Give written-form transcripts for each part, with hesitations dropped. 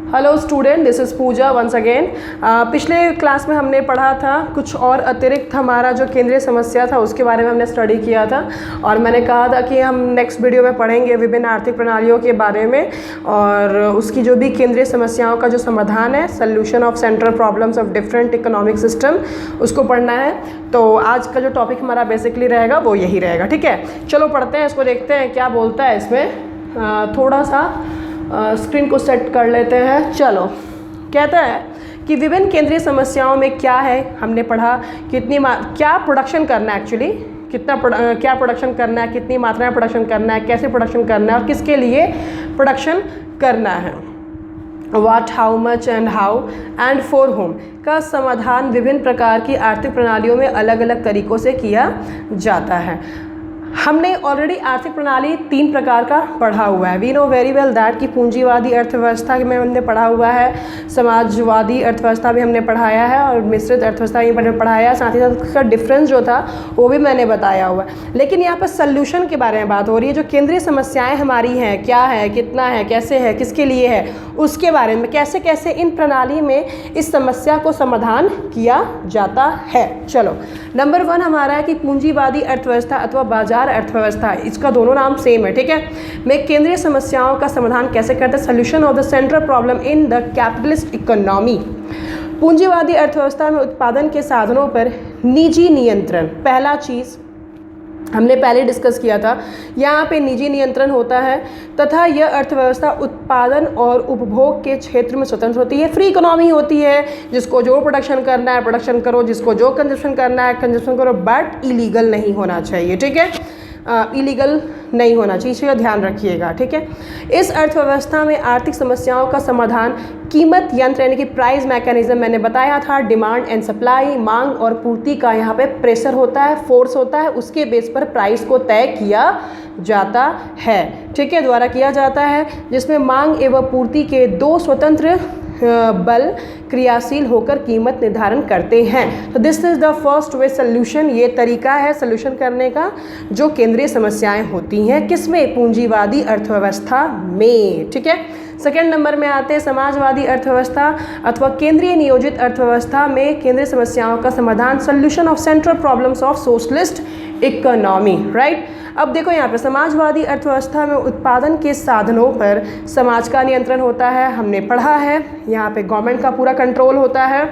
Hello student, this is Pooja once again. पिछले class में हमने पढ़ा था कुछ और अतिरिक्त हमारा जो केंद्रीय समस्या था उसके बारे में हमने स्टडी किया था, और मैंने कहा था कि हम नेक्स्ट वीडियो में पढ़ेंगे विभिन्न आर्थिक प्रणालियों के बारे में और उसकी जो भी केंद्रीय समस्याओं का जो समाधान है, solution of central problems of different economic system, उसको पढ़ना है। तो आज का जो टॉपिक हमारा बेसिकली रहेगा वो यही रहेगा। ठीक है, चलो पढ़ते हैं, इसको देखते हैं क्या बोलता है इसमें। थोड़ा सा स्क्रीन को सेट कर लेते हैं। चलो, कहता है कि विभिन्न केंद्रीय समस्याओं में क्या है, हमने पढ़ा क्या प्रोडक्शन करना है, एक्चुअली क्या प्रोडक्शन करना है, कितनी मात्रा में प्रोडक्शन करना है, कैसे प्रोडक्शन करना है और किसके लिए प्रोडक्शन करना है, what, how much and how and for home का समाधान विभिन्न प्रकार की आर्थिक प्रणालियों में अलग अलग तरीक़ों से किया जाता है। हमने ऑलरेडी आर्थिक प्रणाली 3 प्रकार का पढ़ा हुआ है। We know very well that कि पूंजीवादी अर्थव्यवस्था में हमने पढ़ा हुआ है, समाजवादी अर्थव्यवस्था भी हमने पढ़ाया है और मिश्रित अर्थव्यवस्था भी हमने पढ़ाया है। साथ ही साथ उसका डिफरेंस जो था वो भी मैंने बताया हुआ है। लेकिन यहाँ पर सल्यूशन के बारे में बात हो रही है। जो केंद्रीय समस्याएँ हमारी हैं, क्या है, कितना है, कैसे है, किसके लिए है, उसके बारे में कैसे कैसे इन प्रणाली में इस समस्या को समाधान किया जाता है। चलो, नंबर 1 हमारा है कि पूंजीवादी अर्थव्यवस्था अथवा बाजार अर्थव्यवस्था, इसका दोनों नाम सेम है। ठीक है, में केंद्रीय समस्याओं का समाधान कैसे करते हैं, solution of the central problem in the capitalist economy. पूंजीवादी अर्थव्यवस्था में उत्पादन के साधनों पर निजी नियंत्रण, पहला चीज़ हमने पहले डिस्कस किया था। यहाँ पे निजी नियंत्रण होता है तथा यह अर्थव्यवस्था उत्पादन और उपभोग के क्षेत्र में स्वतंत्र होती है। फ्री इकोनॉमी होती है, जिसको जो प्रोडक्शन करना है प्रोडक्शन करो, जिसको जो कंजप्शन करना है कंजप्शन करो, बट इलीगल नहीं होना चाहिए। ठीक है, इलीगल नहीं होना चाहिए, इसका ध्यान रखिएगा। ठीक है, इस अर्थव्यवस्था में आर्थिक समस्याओं का समाधान कीमत यंत्र यानी कि प्राइस मैकेनिज्म मैंने बताया था। डिमांड एंड सप्लाई, मांग और पूर्ति का यहाँ पे प्रेशर होता है, फोर्स होता है, उसके बेस पर प्राइस को तय किया जाता है। ठीक है, द्वारा किया जाता है, जिसमें मांग एवं पूर्ति के 2 स्वतंत्र बल क्रियाशील होकर कीमत निर्धारण करते हैं। तो this is the first way solution, ये तरीका है सोल्यूशन करने का जो केंद्रीय समस्याएं होती हैं किसमें, पूंजीवादी अर्थव्यवस्था में। ठीक है, सेकेंड नंबर में आते हैं समाजवादी अर्थव्यवस्था अथवा केंद्रीय नियोजित अर्थव्यवस्था में केंद्रीय समस्याओं का समाधान, solution of central problems of socialist economy. Right, अब देखो यहाँ पे समाजवादी अर्थव्यवस्था में उत्पादन के साधनों पर समाज का नियंत्रण होता है, हमने पढ़ा है। यहाँ पे गवर्नमेंट का पूरा कंट्रोल होता है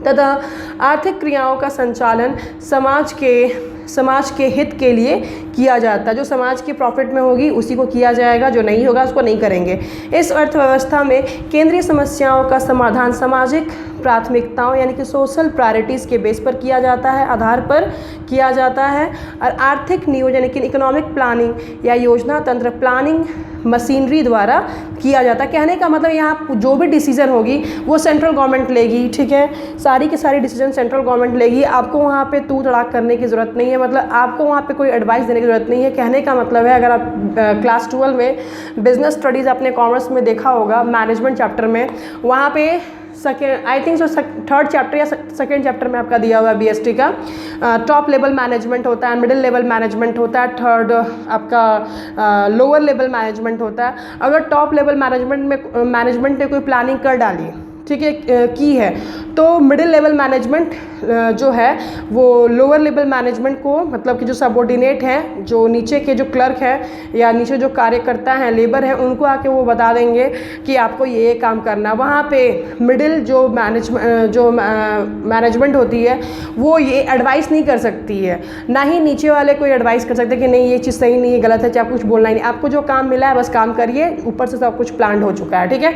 तथा आर्थिक क्रियाओं का संचालन समाज के हित के लिए किया जाता है। जो समाज की प्रॉफिट में होगी उसी को किया जाएगा, जो नहीं होगा उसको नहीं करेंगे। इस अर्थव्यवस्था में केंद्रीय समस्याओं का समाधान सामाजिक प्राथमिकताओं यानी कि सोशल प्रायोरिटीज़ के बेस पर किया जाता है, आधार पर किया जाता है। और आर्थिक नियोजन यानी कि इकोनॉमिक प्लानिंग या योजना तंत्र प्लानिंग मशीनरी द्वारा किया जाता है। कहने का मतलब यहाँ जो भी डिसीजन होगी वो सेंट्रल गवर्नमेंट लेगी। ठीक है, सारी की सारी डिसीजन सेंट्रल गवर्नमेंट लेगी, आपको वहाँ पे तू तड़ाक करने की ज़रूरत नहीं है, मतलब आपको वहाँ पे कोई एडवाइस देने की ज़रूरत नहीं है। कहने का मतलब है, अगर आप क्लास 12 में बिजनेस स्टडीज़ अपने कॉमर्स में देखा होगा, मैनेजमेंट चैप्टर में, वहाँ पे I think so 3rd chapter या 2nd चैप्टर में आपका दिया हुआ है बीएसटी का, टॉप लेवल मैनेजमेंट होता है, मिडिल लेवल मैनेजमेंट होता है, 3rd आपका लोअर लेवल मैनेजमेंट होता है। अगर टॉप लेवल मैनेजमेंट ने कोई प्लानिंग कर डाली, ठीक है, की है, तो मिडिल लेवल मैनेजमेंट जो है वो लोअर लेवल मैनेजमेंट को, मतलब कि जो सबऑर्डिनेट हैं, जो नीचे के जो क्लर्क हैं या नीचे जो कार्यकर्ता हैं, लेबर हैं, उनको आके वो बता देंगे कि आपको ये काम करना। वहाँ पे मिडिल जो मैनेजमेंट होती है वो ये एडवाइस नहीं कर सकती है, ना ही नीचे वाले कोई एडवाइस कर सकते कि नहीं ये चीज़ सही नहीं है, गलत है, चाहे कुछ बोलना ही नहीं। आपको जो काम मिला है बस काम करिए, ऊपर से सब कुछ प्लान हो चुका है। ठीक है,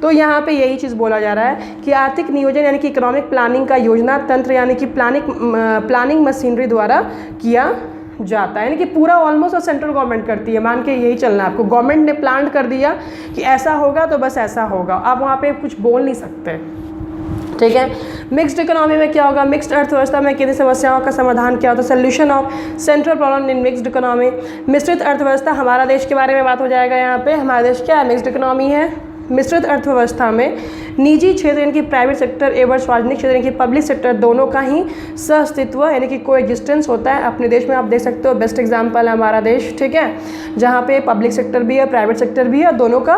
तो यहाँ पे यही चीज़ बोला जा रहा है कि आर्थिक नियोजन यानी कि इकोनॉमिक प्लानिंग का योजना तंत्र यानी कि प्लानिंग मशीनरी द्वारा किया जाता है। यानी कि पूरा ऑलमोस्ट सेंट्रल गवर्नमेंट करती है, मान के यही चलना है आपको। गवर्नमेंट ने प्लान कर दिया कि ऐसा होगा तो बस ऐसा होगा, आप वहाँ पे कुछ बोल नहीं सकते। ठीक है, मिक्स्ड इकोनॉमी में क्या होगा, मिक्स्ड अर्थव्यवस्था में केंद्रीय समस्याओं का समाधान क्या होता है, solution of central problem in mixed economy. मिश्रित अर्थव्यवस्था, हमारा देश के बारे में बात हो जाएगा यहाँ पे। हमारा देश क्या है, मिक्स्ड इकोनॉमी है। मिश्रित अर्थव्यवस्था में निजी क्षेत्र यानी कि प्राइवेट सेक्टर एवं सार्वजनिक क्षेत्र यानी कि पब्लिक सेक्टर दोनों का ही सहअस्तित्व यानी कि कोएग्जिस्टेंस होता है। अपने देश में आप देख सकते हो, बेस्ट एग्जांपल है हमारा देश। ठीक है, जहाँ पे पब्लिक सेक्टर भी है, प्राइवेट सेक्टर भी है, दोनों का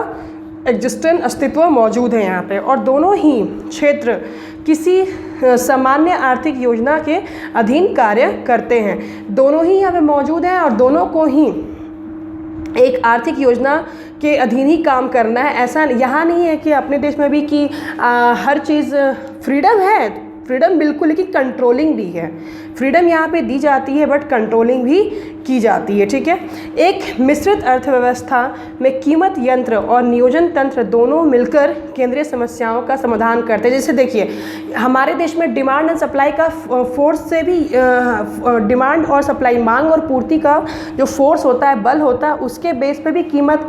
एग्जिस्टेंट अस्तित्व मौजूद है यहाँ पे, और दोनों ही क्षेत्र किसी सामान्य आर्थिक योजना के अधीन कार्य करते हैं। दोनों ही यहाँ पे मौजूद हैं और दोनों को ही एक आर्थिक योजना के अधीन ही काम करना है। ऐसा यहाँ नहीं है कि अपने देश में भी कि हर चीज़ फ्रीडम है, फ्रीडम बिल्कुल, लेकिन कंट्रोलिंग भी है। फ्रीडम यहाँ पे दी जाती है बट कंट्रोलिंग भी की जाती है, ठीक है। एक मिश्रित अर्थव्यवस्था में कीमत यंत्र और नियोजन तंत्र दोनों मिलकर केंद्रीय समस्याओं का समाधान करते हैं। जैसे देखिए हमारे देश में डिमांड एंड सप्लाई का फोर्स से भी डिमांड और सप्लाई, मांग और पूर्ति का जो फोर्स होता है, बल होता है, उसके बेस पे भी कीमत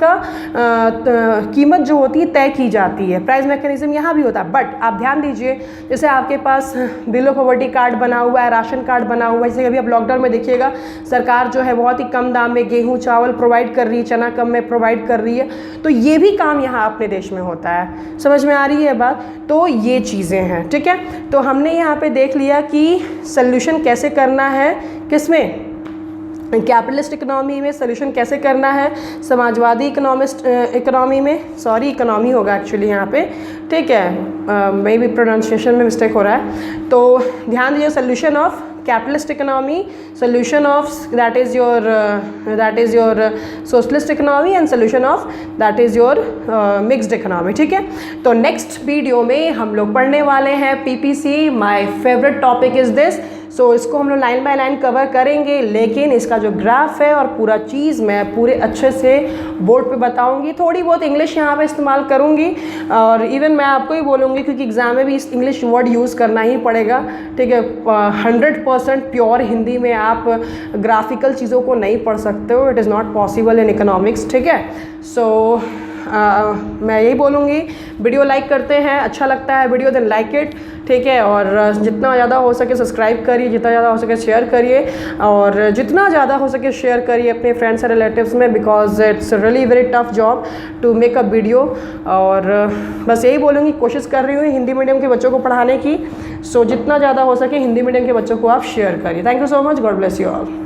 कीमत जो होती है तय की जाती है। प्राइस मैकेनिज्म यहाँ भी होता है। बट आप ध्यान दीजिए, जैसे आपके पास बिलो पॉवर्टी कार्ड बना हुआ है, राशन कार्ड बना हुआ है, जैसे अभी आप लॉकडाउन में देखिएगा सरकार जो है बहुत ही कम दाम में गेहूं चावल प्रोवाइड कर रही है, चना कम में प्रोवाइड कर रही है। तो ये भी काम यहाँ अपने देश में होता है। समझ में आ रही है बात? तो ये चीज़ें हैं, ठीक है। तो हमने यहाँ पे देख लिया कि सोल्यूशन कैसे करना है, किसमें, कैपिटलिस्ट इकोनॉमी में सोल्यूशन कैसे करना है, समाजवादी इकोनॉमी में, सॉरी इकोनॉमी होगा एक्चुअली यहाँ पे, ठीक है, मे बी प्रोनाउंसिएशन में मिस्टेक हो रहा है। तो ध्यान दीजिए, solution of capitalist economy, solution of that is your socialist economy and solution of that is your mixed economy, ठीक है। तो नेक्स्ट वीडियो में हम लोग पढ़ने वाले हैं PPC. My favourite topic is this. So इसको हम लोग लाइन बाय लाइन कवर करेंगे, लेकिन इसका जो ग्राफ है और पूरा चीज़ मैं पूरे अच्छे से बोर्ड पे बताऊंगी। थोड़ी बहुत इंग्लिश यहाँ पे इस्तेमाल करूँगी और इवन मैं आपको ही बोलूँगी क्योंकि एग्ज़ाम में भी इस इंग्लिश वर्ड यूज़ करना ही पड़ेगा, ठीक है। 100% प्योर हिंदी में आप ग्राफिकल चीज़ों को नहीं पढ़ सकते हो, it is not possible in economics, ठीक है। सो मैं यही बोलूँगी, वीडियो लाइक करते हैं, अच्छा लगता है वीडियो देन लाइक इट, ठीक है। और जितना ज़्यादा हो सके सब्सक्राइब करिए, जितना ज़्यादा हो सके शेयर करिए, और जितना ज़्यादा हो सके शेयर करिए अपने फ्रेंड्स एंड रिलेटिव्स में, because it's really very tough job to make a video. और बस यही बोलूँगी, कोशिश कर रही हूँ हिंदी मीडियम के बच्चों को पढ़ाने की। सो जितना ज़्यादा हो सके हिंदी मीडियम के बच्चों को आप शेयर करिए। Thank you so much, God bless you all.